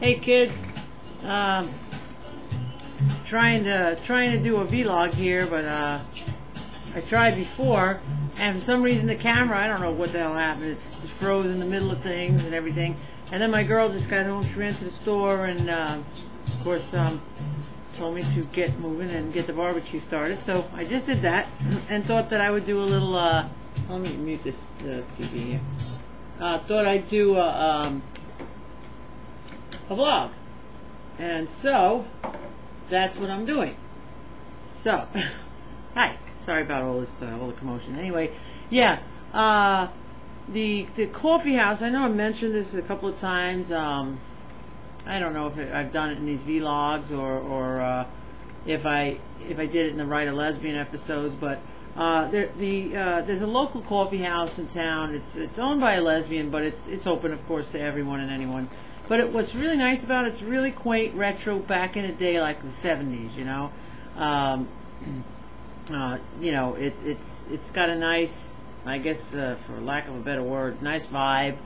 Hey kids, trying to do a vlog here, but I tried before, and for some reason the camera, I don't know what the hell happened. It's just froze in the middle of things and everything. And then my girl just got home. She ran to the store and, of course, told me to get moving and get the barbecue started. So I just did that and thought that I would do a little. Let me mute this TV here. Thought I'd do a vlog, and so that's what I'm doing. So, hi. Sorry about all this, all the commotion. Anyway, yeah. The coffee house. I know I mentioned this a couple of times. I don't know if I've done it in these vlogs or if I did it in the Write a Lesbian episodes, but there's a local coffee house in town. It's owned by a lesbian, but it's open, of course, to everyone and anyone. But what's really nice about it's really quaint, retro, back in the day, like the 70s. You know, it's got a nice, I guess, for lack of a better word, nice vibe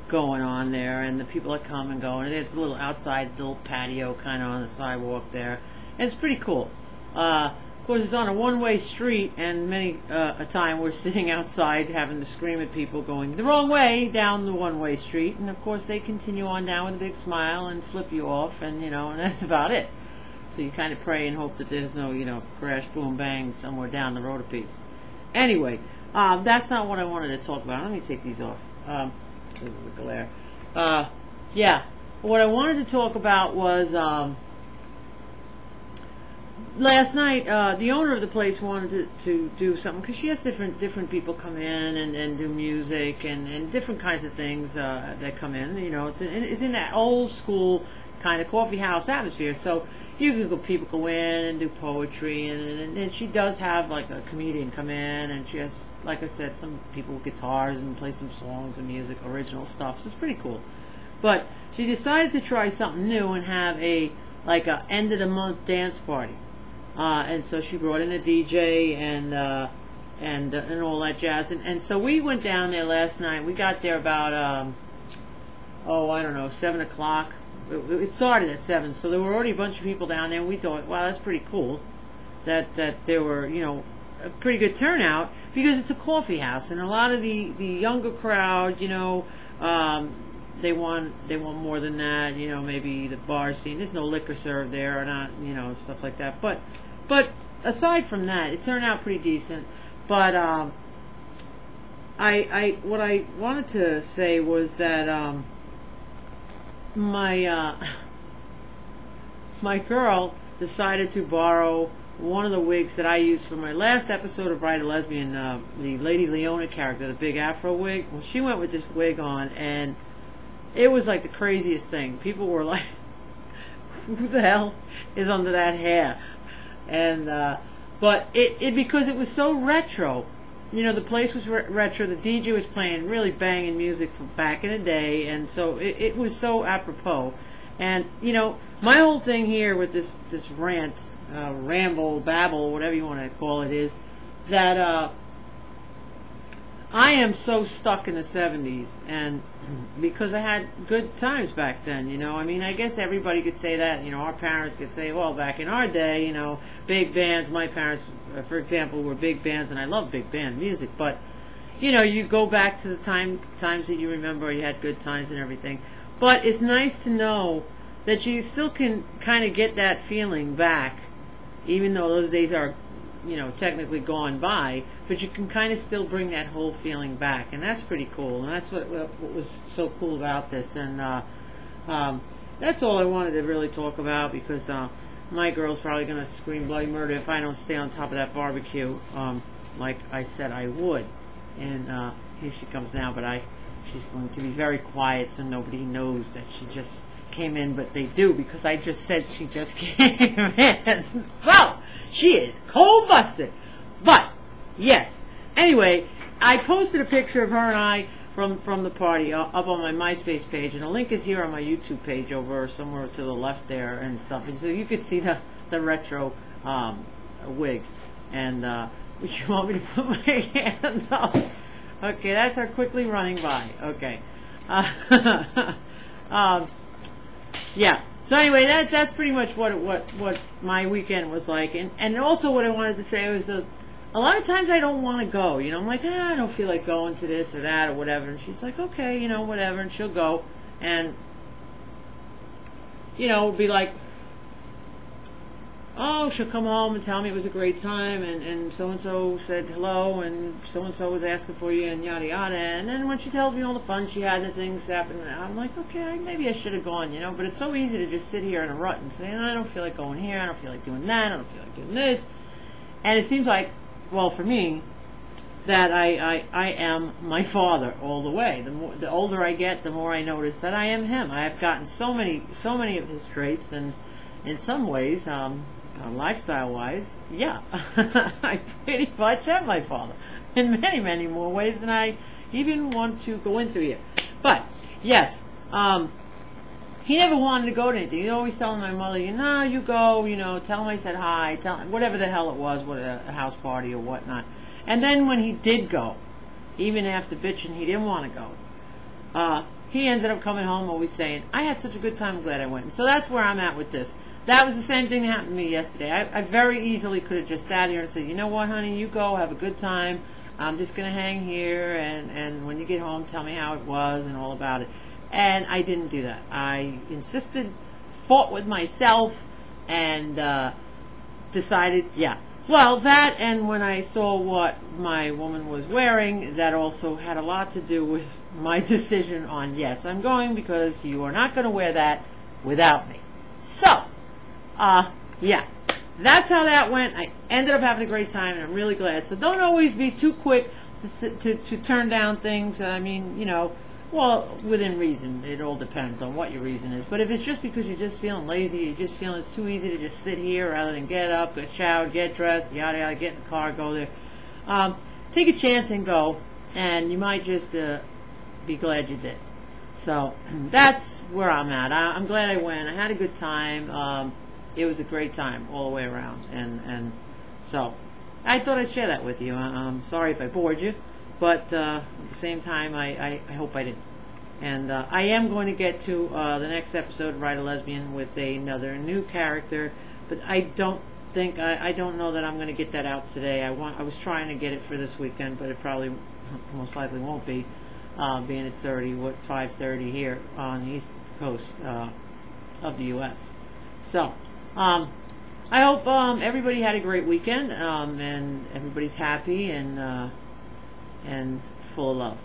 going on there, and the people that come and go, and it's a little outside, little patio kind of on the sidewalk there. And it's pretty cool. Of course, it's on a one-way street, and many a time we're sitting outside having to scream at people going the wrong way down the one-way street, and of course they continue on down with a big smile and flip you off, and and that's about it. So you kind of pray and hope that there's no crash, boom, bang somewhere down the road a piece. Anyway, that's not what I wanted to talk about. Let me take these off. This is the glare. Yeah, what I wanted to talk about was last night, the owner of the place wanted to do something, because she has different people come in and do music and different kinds of things that come in. It's in that old school kind of coffee house atmosphere. So people go in and do poetry, and she does have like a comedian come in, and she has, like I said, some people with guitars and play some songs and music, original stuff. So it's pretty cool. But she decided to try something new and have a end of the month dance party. And so she brought in a DJ and all that jazz. And so we went down there last night. We got there about, I don't know, 7 o'clock. It started at 7, so there were already a bunch of people down there. And we thought, wow, that's pretty cool that there were, a pretty good turnout, because it's a coffee house. And a lot of the younger crowd, they want more than that, maybe the bar scene. There's no liquor served there or not, stuff like that. But aside from that, it turned out pretty decent. But what I wanted to say was that my girl decided to borrow one of the wigs that I used for my last episode of Write a Lesbian, the Lady Leona character, the big afro wig. Well, she went with this wig on, and it was like the craziest thing. People were like, who the hell is under that hair? And but it because it was so retro. The place was retro. The DJ was playing really banging music from back in the day, and so it was so apropos. And my whole thing here with this rant, ramble, babble, whatever you want to call it, is that I am so stuck in the 70s, and because I had good times back then, I guess everybody could say that, our parents could say, well, back in our day, big bands, my parents, for example, were big bands, and I love big band music, but, you go back to the times that you remember, you had good times and everything, but it's nice to know that you still can kind of get that feeling back, even though those days are technically gone by, but you can kind of still bring that whole feeling back, and that's pretty cool, and that's what was so cool about this. And that's all I wanted to really talk about, because my girl's probably going to scream bloody murder if I don't stay on top of that barbecue, like I said I would. And here she comes now, but she's going to be very quiet so nobody knows that she just came in, but they do, because I just said she just came in. So she is cold busted. But yes, anyway, I posted a picture of her and I from the party up on my MySpace page, and the link is here on my YouTube page over somewhere to the left there and something, so you could see the retro wig. And would you want me to put my hands up? Okay, that's her quickly running by. Okay. yeah. So anyway, that's pretty much what my weekend was like, and also what I wanted to say was a lot of times I don't want to go. You know, I'm like, I don't feel like going to this or that or whatever, and she's like, okay, you know, whatever, and she'll go, and you know, be like, oh, she'll come home and tell me it was a great time, and so said hello, and so was asking for you, and yada yada. And then when she tells me all the fun she had and the things happened, I'm like, okay, maybe I should have gone, you know. But it's so easy to just sit here in a rut and say, I don't feel like going here, I don't feel like doing that, I don't feel like doing this. And it seems like, well, for me, that I am my father all the way. The older I get, the more I notice that I am him. I have gotten so many of his traits, and in some ways, lifestyle-wise, yeah, I pretty much am my father in many more ways than I even want to go into here. But yes, he never wanted to go to anything. He'd always tell my mother, you know, you go, you know, tell him I said hi, tell him whatever the hell it was, what a house party or whatnot. And then when he did go, even after bitching he didn't want to go, he ended up coming home always saying, I had such a good time, I'm glad I went. And so that's where I'm at with this. That was the same thing that happened to me yesterday. I very easily could have just sat here and said, you know what, honey, you go, have a good time. I'm just going to hang here, and when you get home, tell me how it was and all about it. And I didn't do that. I insisted, fought with myself, and decided, yeah. Well, that, and when I saw what my woman was wearing, that also had a lot to do with my decision on, yes, I'm going, because you are not going to wear that without me. So, yeah, that's how that went. I ended up having a great time, and I'm really glad. So don't always be too quick to turn down things. I mean, you know, well, within reason. It all depends on what your reason is. But if it's just because you're just feeling lazy, you're just feeling it's too easy to just sit here rather than get up, get showered, get dressed, yada yada, get in the car, go there. Take a chance and go, and you might just be glad you did. So that's where I'm at. I'm glad I went. I had a good time. It was a great time all the way around, and so I thought I'd share that with you. I'm sorry if I bored you, but at the same time, I hope I didn't. And I am going to get to the next episode of Write a Lesbian with another new character, but I don't know that I'm going to get that out today. I was trying to get it for this weekend, but it probably most likely won't be, being it's 5:30 here on the east coast of the U.S. So. I hope everybody had a great weekend, and everybody's happy and full of love.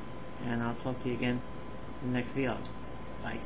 And I'll talk to you again in the next vlog. Bye.